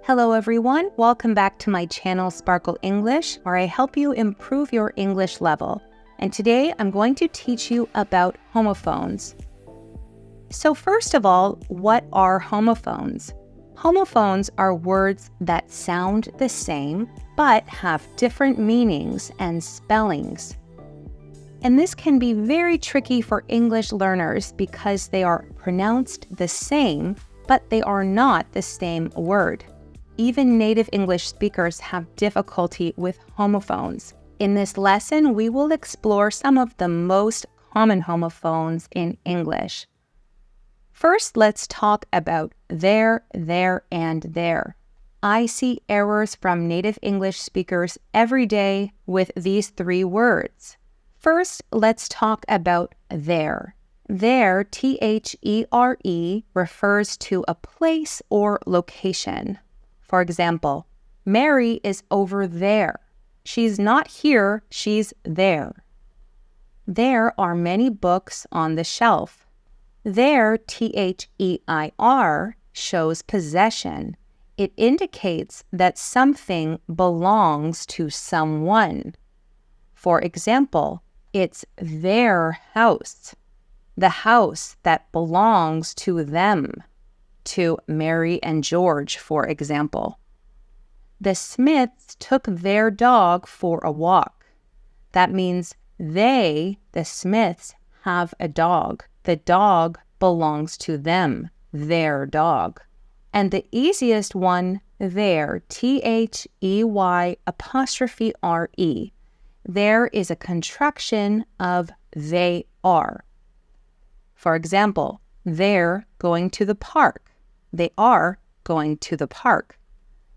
Hello everyone, welcome back to my channel Sparkle English, where I help you improve your English level. And today I'm going to teach you about homophones. So first of all, what are homophones? Homophones are words that sound the same, but have different meanings and spellings. And this can be very tricky for English learners because they are pronounced the same, but they are not the same word. Even native English speakers have difficulty with homophones. In this lesson, we will explore some of the most common homophones in English. First, let's talk about there, and there. I see errors from native English speakers every day with these three words. First, let's talk about there. There, T-H-E-R-E, refers to a place or location. For example, Mary is over there. She's not here, she's there. There are many books on the shelf. There, T-H-E-I-R, shows possession. It indicates that something belongs to someone. For example, it's their house, the house that belongs to them. To Mary and George, for example. The Smiths took their dog for a walk. That means they, the Smiths, have a dog. The dog belongs to them, their dog. And the easiest one, there, T-H-E-Y''R-E. There is a contraction of they are. For example, they're going to the park. They are going to the park.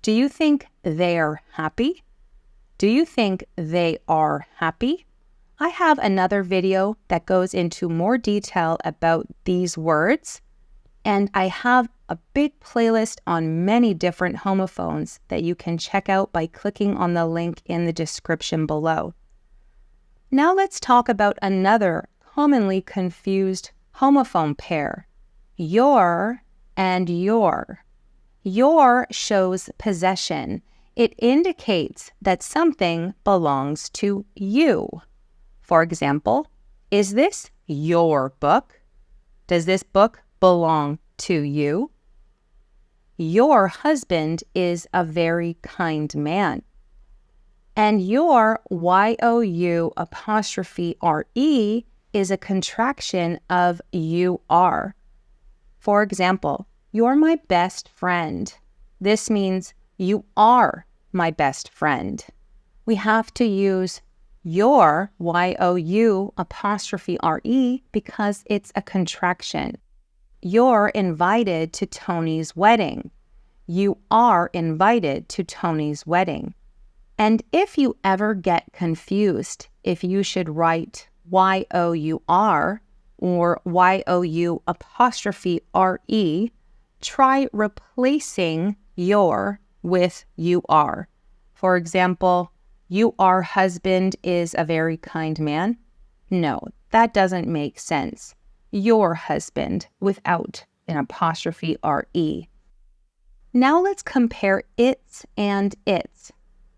Do you think they're happy? Do you think they are happy? I have another video that goes into more detail about these words, and I have a big playlist on many different homophones that you can check out by clicking on the link in the description below. Now let's talk about another commonly confused homophone pair, your and your. Your shows possession. It indicates that something belongs to you. For example, is this your book? Does this book belong to you? Your husband is a very kind man. And your Y-O-U''RE is a contraction of you are. For example, you're my best friend. This means you are my best friend. We have to use your, Y-O-U''RE, because it's a contraction. You're invited to Tony's wedding. You are invited to Tony's wedding. And if you ever get confused if you should write Y-O-U-R or Y-O-U''RE, try replacing your with you are. For example, your husband is a very kind man. No, that doesn't make sense. Your husband without an ''RE. Now let's compare its and its.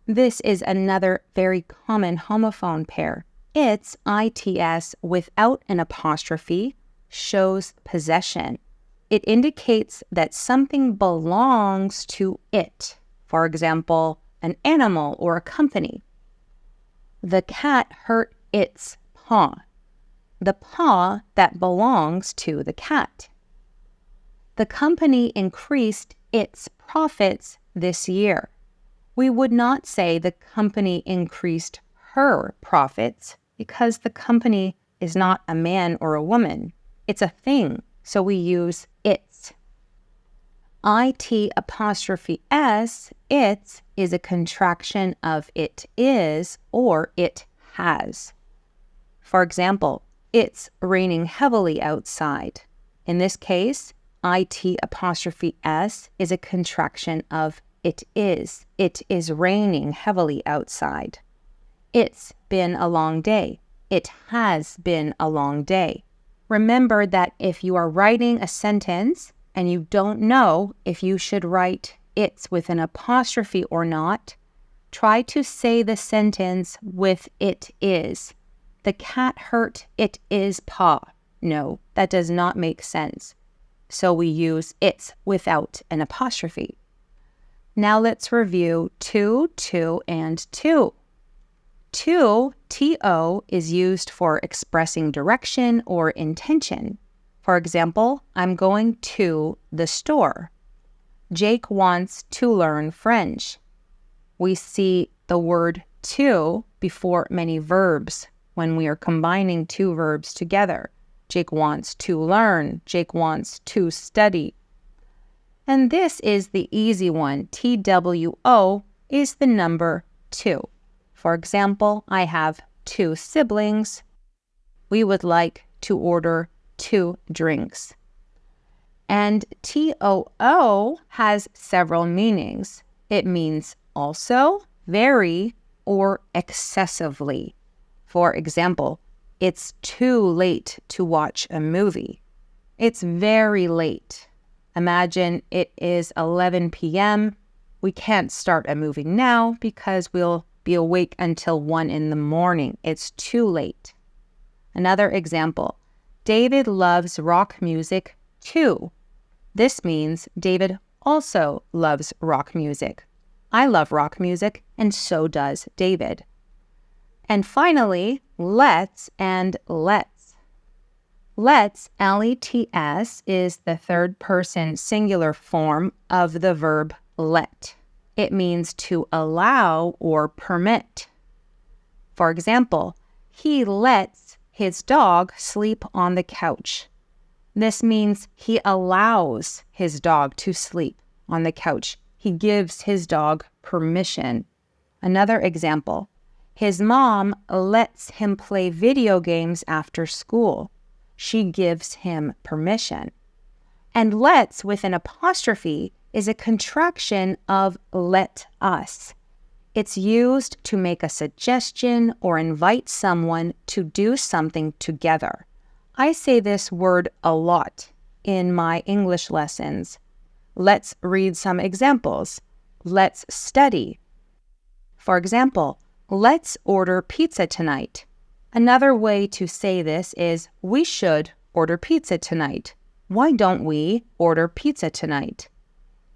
This is another very common homophone pair. Its, ITS, without an apostrophe, shows possession. It indicates that something belongs to it. For example, an animal or a company. The cat hurt its paw. The paw that belongs to the cat. The company increased its profits this year. We would not say the company increased her profits because the company is not a man or a woman. It's a thing, so we use its. IT''S, its, is a contraction of it is or it has. For example, it's raining heavily outside. In this case, IT''S is a contraction of it is. It is raining heavily outside. It's been a long day. It has been a long day. Remember that if you are writing a sentence and you don't know if you should write it's with an apostrophe or not, try to say the sentence with it is. The cat hurt it is paw. No, that does not make sense. So we use it's without an apostrophe. Now let's review to, and to. To, to, is used for expressing direction or intention. For example, I'm going to the store. Jake wants to learn French. We see the word to before many verbs when we are combining two verbs together. Jake wants to learn. Jake wants to study. And this is the easy one. TWO is the number 2. For example, I have 2 siblings. We would like to order 2 drinks. And TOO has several meanings. It means also, very, or excessively. For example, it's too late to watch a movie. It's very late. Imagine it is 11 p.m. We can't start a movie now because we'll be awake until 1 in the morning. It's too late. Another example, David loves rock music too. This means David also loves rock music. I love rock music, and so does David. And finally, let's and let's. Let's, L-E-T-S, is the third person singular form of the verb let. It means to allow or permit. For example, he lets his dog sleep on the couch. This means he allows his dog to sleep on the couch. He gives his dog permission. Another example, his mom lets him play video games after school. She gives him permission. And let's with an apostrophe is a contraction of let us. It's used to make a suggestion or invite someone to do something together. I say this word a lot in my English lessons. Let's read some examples. Let's study. For example, let's order pizza tonight. Another way to say this is we should order pizza tonight. Why don't we order pizza tonight?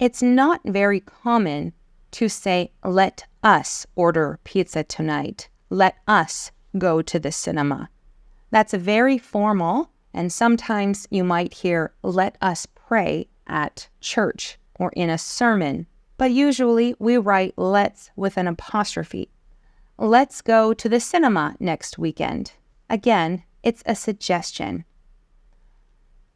It's not very common to say, let us order pizza tonight. Let us go to the cinema. That's very formal, and sometimes you might hear, let us pray at church or in a sermon. But usually we write let's with an apostrophe. Let's go to the cinema next weekend. Again, it's a suggestion.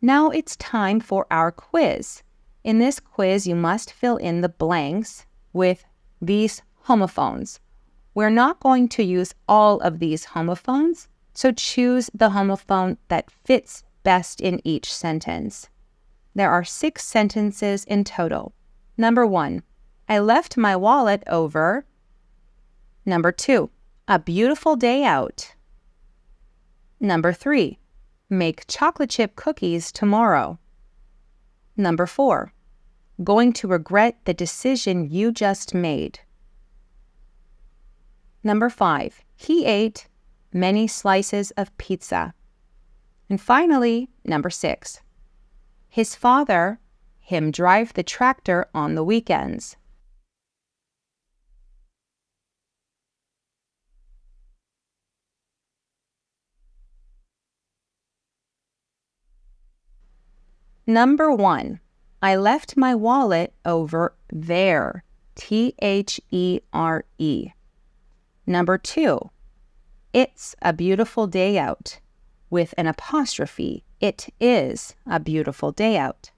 Now it's time for our quiz. In this quiz, you must fill in the blanks with these homophones. We're not going to use all of these homophones, so choose the homophone that fits best in each sentence. There are 6 sentences in total. Number 1, I left my wallet over. Number 2, a beautiful day out. Number 3, make chocolate chip cookies tomorrow. Number 4, going to regret the decision you just made. Number 5, he ate many slices of pizza. And finally, number 6, his father, him drive the tractor on the weekends. Number 1, I left my wallet over there. T-H-E-R-E. Number 2, it's a beautiful day out. With an apostrophe, it is a beautiful day out.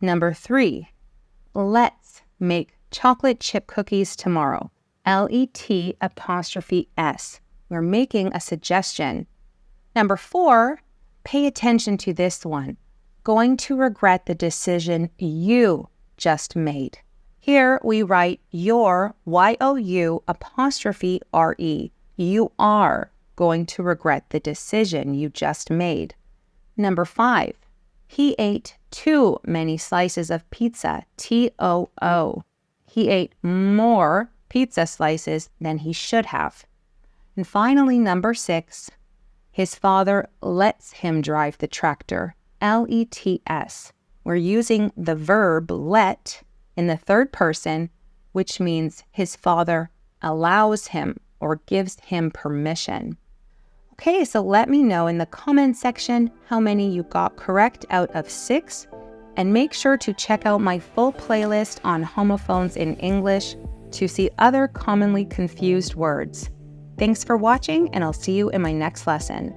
Number 3, let's make chocolate chip cookies tomorrow. L-E-T apostrophe S. We're making a suggestion. Number 4, pay attention to this one. Going to regret the decision you just made. Here we write your, Y-O-U apostrophe R-E. You are going to regret the decision you just made. Number 5, he ate too many slices of pizza, T-O-O. He ate more pizza slices than he should have. And finally, number 6, his father lets him drive the tractor, L-E-T-S. We're using the verb let in the third person, which means his father allows him or gives him permission. Okay, so let me know in the comment section how many you got correct out of 6, and make sure to check out my full playlist on homophones in English to see other commonly confused words. Thanks for watching, and I'll see you in my next lesson.